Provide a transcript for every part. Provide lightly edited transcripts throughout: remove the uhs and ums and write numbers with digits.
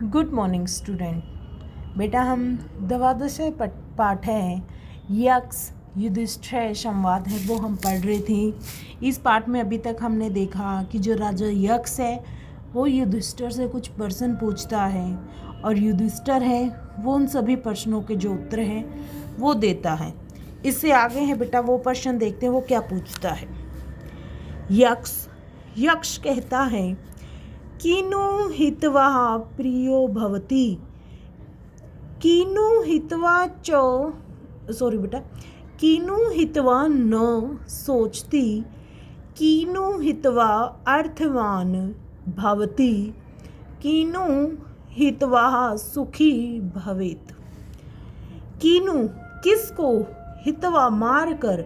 Good morning student. बेटा हम द्वादश पाठ है यक्ष युधिष्ठिर संवाद है वो हम पढ़ रहे थे। इस पाठ में अभी तक हमने देखा कि जो राजा यक्ष है वो युधिष्ठिर से कुछ प्रश्न पूछता है और युधिष्ठिर है वो उन सभी प्रश्नों के जो उत्तर हैं वो देता है। इससे आगे है बेटा वो प्रश्न देखते हैं वो क्या पूछता है। यक्ष कहता है कीनु हित्वा प्रियो भवति कीनु हित्वा कीनु हित्वा न सोचती कीनु हित्वा अर्थवान भवति कीनु हित्वा सुखी भवेत। कीनु किसको हित्वा मारकर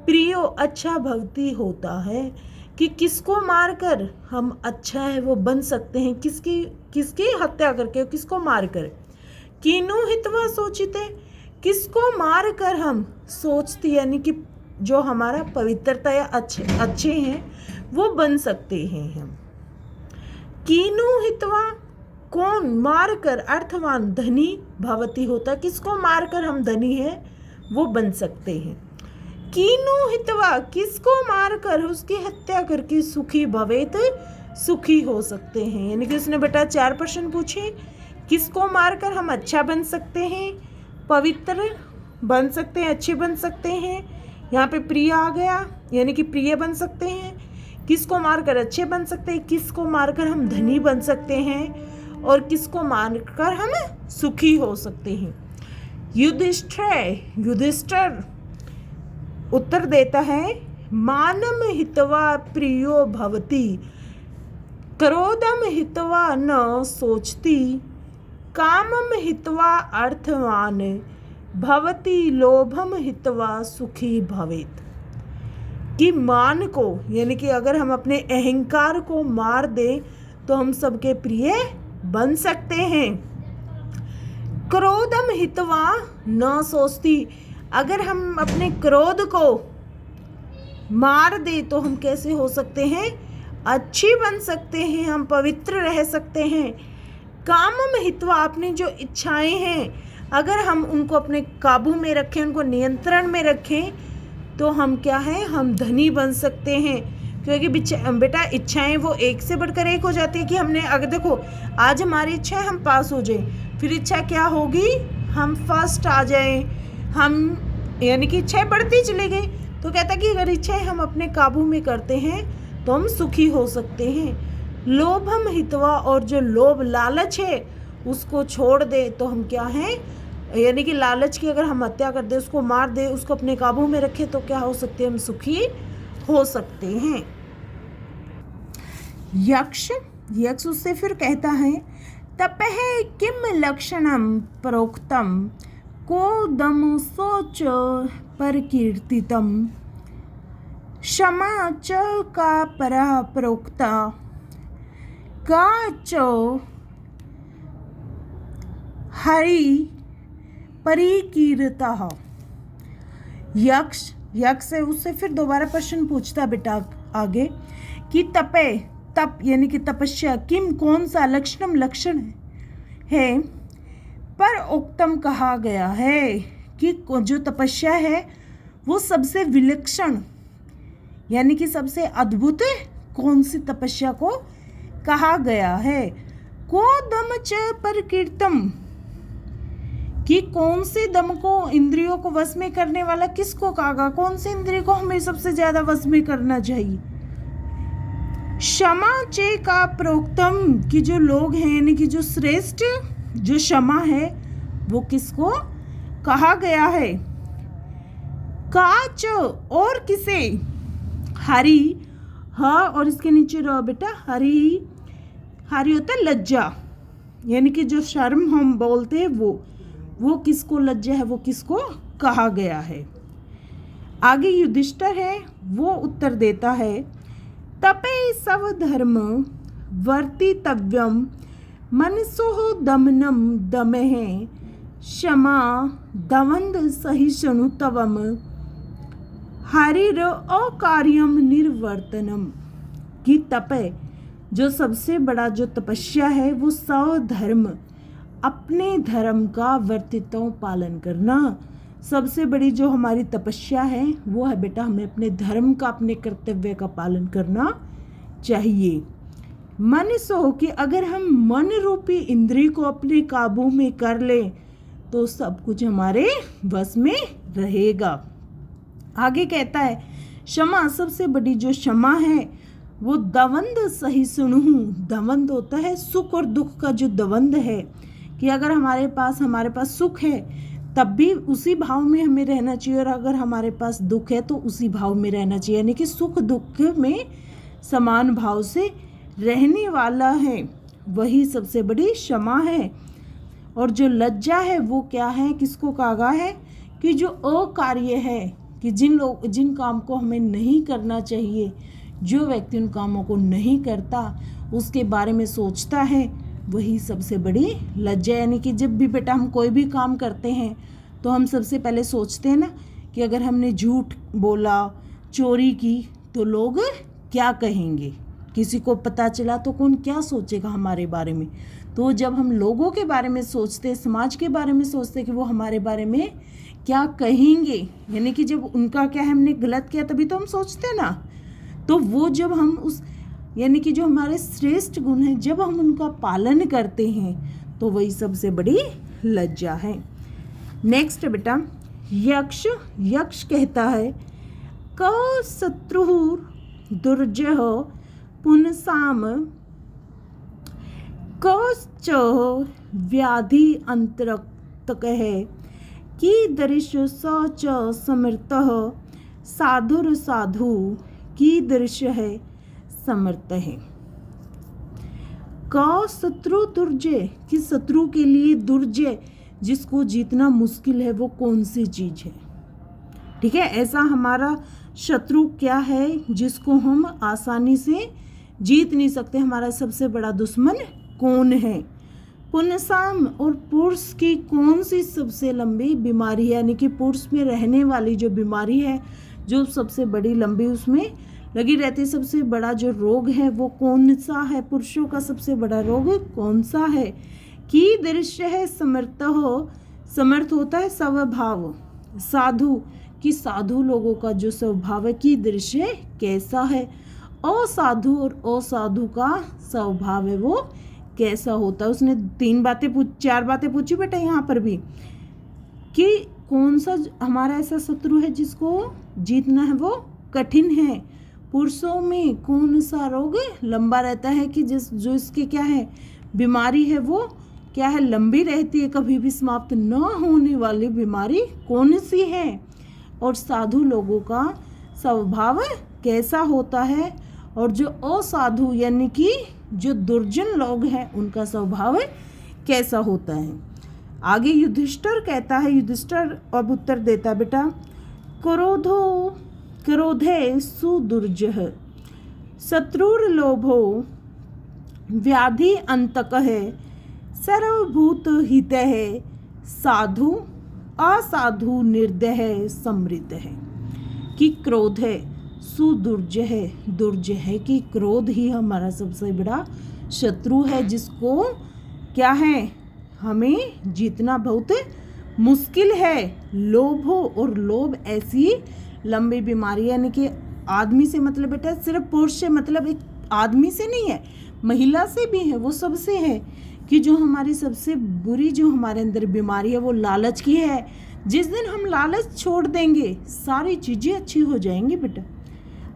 प्रियो अच्छा भवति होता है कि किसको मारकर हम अच्छा है वो बन सकते हैं, किसकी हत्या करके, किसको मारकर। कीनु हित्वा सोचते किसको मारकर हम सोचती यानी कि जो हमारा पवित्रता या अच्छे हैं वो बन सकते हैं हम। कीनु हित्वा कौन मारकर अर्थवान धनी भवती होता किसको मारकर हम धनी हैं वो बन सकते हैं। कीनु हित्वा किसको मारकर उसकी हत्या करके सुखी भवेत सुखी हो सकते हैं। यानी कि उसने बेटा 4 प्रश्न पूछे। किसको मारकर हम अच्छा बन सकते हैं, पवित्र बन सकते हैं, अच्छे बन सकते हैं। यहाँ पे प्रिय आ गया यानी कि प्रिय बन सकते हैं। किसको मारकर अच्छे बन सकते हैं, किसको मारकर हम धनी बन सकते हैं और किसको मारकर हम सुखी हो सकते हैं। युधिष्ठिर उत्तर देता है मानम हित्वा प्रियो भवति क्रोधम हित्वा न सोचती कामम हित्वा अर्थवान भवति लोभम हित्वा सुखी भवेत। कि मान को यानी कि अगर हम अपने अहंकार को मार दें तो हम सबके प्रिय बन सकते हैं। क्रोधम हित्वा न सोचती अगर हम अपने क्रोध को मार दे तो हम कैसे हो सकते हैं, अच्छी बन सकते हैं, हम पवित्र रह सकते हैं। कामम हित्वा अपनी जो इच्छाएं हैं अगर हम उनको अपने काबू में रखें, उनको नियंत्रण में रखें तो हम क्या है, हम धनी बन सकते हैं। क्योंकि बेटा इच्छाएं वो एक से बढ़कर एक हो जाती है कि हमने अगर देखो आज हमारी इच्छा है हम पास हो जाएं, फिर इच्छा क्या होगी हम फर्स्ट आ जाएं, हम यानी कि इच्छाएं बढ़ती चली गई। तो कहता कि अगर इच्छाएं हम अपने काबू में करते हैं तो हम सुखी हो सकते हैं। लोभम हित्वा और जो लोभ लालच है उसको छोड़ दे तो हम क्या हैं, यानी कि लालच की अगर हम हत्या कर दे, उसको मार दे, उसको अपने काबू में रखे तो क्या हो सकते हैं, हम सुखी हो सकते हैं। यक्ष उससे फिर कहता है तपह किम लक्षणम प्रोक्तम को दम सोच परकीर्तितम क्षमा च का परा प्रोक्ता का च हरि परिकीर्ता। यक्ष से उससे फिर दोबारा प्रश्न पूछता बेटा आगे कि तप यानी कि तपस्या किम कौन सा लक्षण है पर उक्तम कहा गया है कि जो तपस्या है वो सबसे विलक्षण यानी कि सबसे अद्भुत कौन सी तपस्या को कहा गया है। को दम च परकीर्तम कि कौन से दम को, इंद्रियों को वश में करने वाला किसको कहा, कौन से इंद्रिय को हमें सबसे ज्यादा वश में करना चाहिए। क्षमा चे का प्रोक्तम कि जो लोग हैं यानी कि जो श्रेष्ठ जो क्षमा है वो किसको कहा गया है। काच और किसे, हरि हाँ और इसके नीचे रहो बेटा हरि होता है लज्जा यानी कि जो शर्म हम बोलते हैं वो किसको लज्जा है, वो किसको कहा गया है। आगे युधिष्ठिर है वो उत्तर देता है तपे सब धर्म वर्तितव्यम मनसो दमनम दमः क्षमा दवंद सहिष्णुतवम हरिर अकार्यम निर्वर्तनम। कि तप जो सबसे बड़ा जो तपस्या है वो स्वधर्म, अपने धर्म का वर्तितों पालन करना। सबसे बड़ी जो हमारी तपस्या है वो है बेटा हमें अपने धर्म का, अपने कर्तव्य का पालन करना चाहिए। मन सो कि अगर हम मन रूपी इंद्रिय को अपने काबू में कर लें तो सब कुछ हमारे वश में रहेगा। आगे कहता है क्षमा, सबसे बड़ी जो क्षमा है वो दवंद सहिष्णु। दवंद होता है सुख और दुख का जो दवंद है, कि अगर हमारे पास सुख है तब भी उसी भाव में हमें रहना चाहिए, और अगर हमारे पास दुख है तो उसी भाव में रहना चाहिए। यानी कि सुख दुख में समान भाव से रहने वाला है, वही सबसे बड़ी क्षमा है। और जो लज्जा है वो क्या है, किसको कहा है, कि जो अकार्य है, कि जिन काम को हमें नहीं करना चाहिए, जो व्यक्ति उन कामों को नहीं करता उसके बारे में सोचता है, वही सबसे बड़ी लज्जा। यानी कि जब भी बेटा हम कोई भी काम करते हैं तो हम सबसे पहले सोचते हैं ना कि अगर हमने झूठ बोला, चोरी की तो लोग क्या कहेंगे, किसी को पता चला तो कौन क्या सोचेगा हमारे बारे में। तो जब हम लोगों के बारे में सोचते, समाज के बारे में सोचते कि वो हमारे बारे में क्या कहेंगे, यानी कि जब उनका क्या है हमने गलत किया तभी तो हम सोचते हैं ना। तो वो जब हम उस यानी कि जो हमारे श्रेष्ठ गुण हैं जब हम उनका पालन करते हैं तो वही सबसे बड़ी लज्जा है। नेक्स्ट बेटा यक्ष कहता है क शत्रु दुर्जय पुनसाम कश्च व्याधि अंतरक्त है कि दृश्य स च समर्थ साधुर साधु की दृश्य है समर्थ है। क शत्रु दुर्जय, कि शत्रु के लिए दुर्जय जिसको जीतना मुश्किल है वो कौन सी चीज है। ठीक है, ऐसा हमारा शत्रु क्या है जिसको हम आसानी से जीत नहीं सकते, हमारा सबसे बड़ा दुश्मन कौन है। पुनसाम, और पुरुष की कौन सी सबसे लंबी बीमारी है, यानी कि पुरुष में रहने वाली जो बीमारी है जो सबसे बड़ी लंबी उसमें लगी रहती है, सबसे बड़ा जो रोग है वो कौन सा है, पुरुषों का सबसे बड़ा रोग कौन सा है। की दृश्य है समर्थ हो, समर्थ होता है स्वभाव, साधु कि साधु लोगों का जो स्वभाव है की दृश्य कैसा है, असाधु और असाधु का स्वभाव है वो कैसा होता है। उसने 4 बातें पूछी बेटा यहाँ पर भी, कि कौन सा हमारा ऐसा शत्रु है जिसको जीतना है वो कठिन है। पुरुषों में कौन सा रोग लंबा रहता है, कि जो इसकी क्या है बीमारी है वो क्या है लंबी रहती है, कभी भी समाप्त न होने वाली बीमारी कौन सी है। और साधु लोगों का स्वभाव कैसा होता है, और जो असाधु यानी कि जो दुर्जन लोग हैं उनका स्वभाव कैसा होता है। आगे युधिष्ठिर कहता है, युधिष्ठिर अब उत्तर देता बेटा क्रोधे सुदुर्जह शत्रुर्लोभो व्याधि अंतक है सर्वभूत हित है साधु असाधु निर्दय समृद्ध है। कि क्रोध है सुदुर्जय है, दुर्जय है कि क्रोध ही हमारा सबसे बड़ा शत्रु है जिसको क्या है हमें जीतना बहुत मुश्किल है। लोभ हो, और लोभ ऐसी लंबी बीमारी यानी कि आदमी से मतलब बेटा सिर्फ पुरुष से मतलब एक आदमी से नहीं है, महिला से भी है, वो सबसे है कि जो हमारी सबसे बुरी जो हमारे अंदर बीमारी है वो लालच की है। जिस दिन हम लालच छोड़ देंगे सारी चीज़ें अच्छी हो जाएंगी बेटा।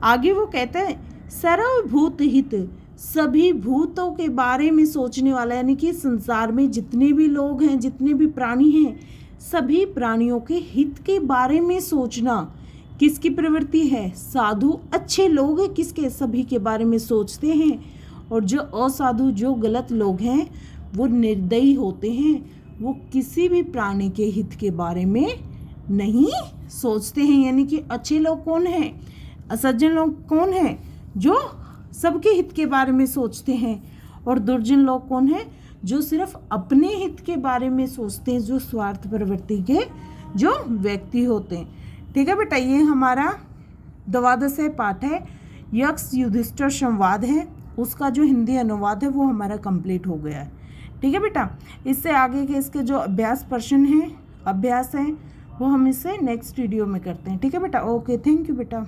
आगे वो कहता है सर्वभूत हित, सभी भूतों के बारे में सोचने वाला, यानी कि संसार में जितने भी लोग हैं जितने भी प्राणी हैं सभी प्राणियों के हित के बारे में सोचना किसकी प्रवृत्ति है, साधु अच्छे लोग किसके सभी के बारे में सोचते हैं। और जो असाधु जो गलत लोग हैं वो निर्दयी होते हैं, वो किसी भी प्राणी के हित के बारे में नहीं सोचते हैं। यानी कि अच्छे लोग कौन हैं, असज्जन लोग कौन हैं, जो सबके हित के बारे में सोचते हैं। और दुर्जन लोग कौन हैं, जो सिर्फ अपने हित के बारे में सोचते हैं, जो स्वार्थ प्रवृत्ति के जो व्यक्ति होते हैं। ठीक है बेटा, ये हमारा 12वां पाठ है, यक्ष युधिष्ठिर संवाद है। उसका जो हिंदी अनुवाद है वो हमारा कंप्लीट हो गया है। ठीक है बेटा, इससे आगे के इसके जो अभ्यास हैं वो हम इससे नेक्स्ट वीडियो में करते हैं। ठीक है बेटा, ओके, थैंक यू बेटा।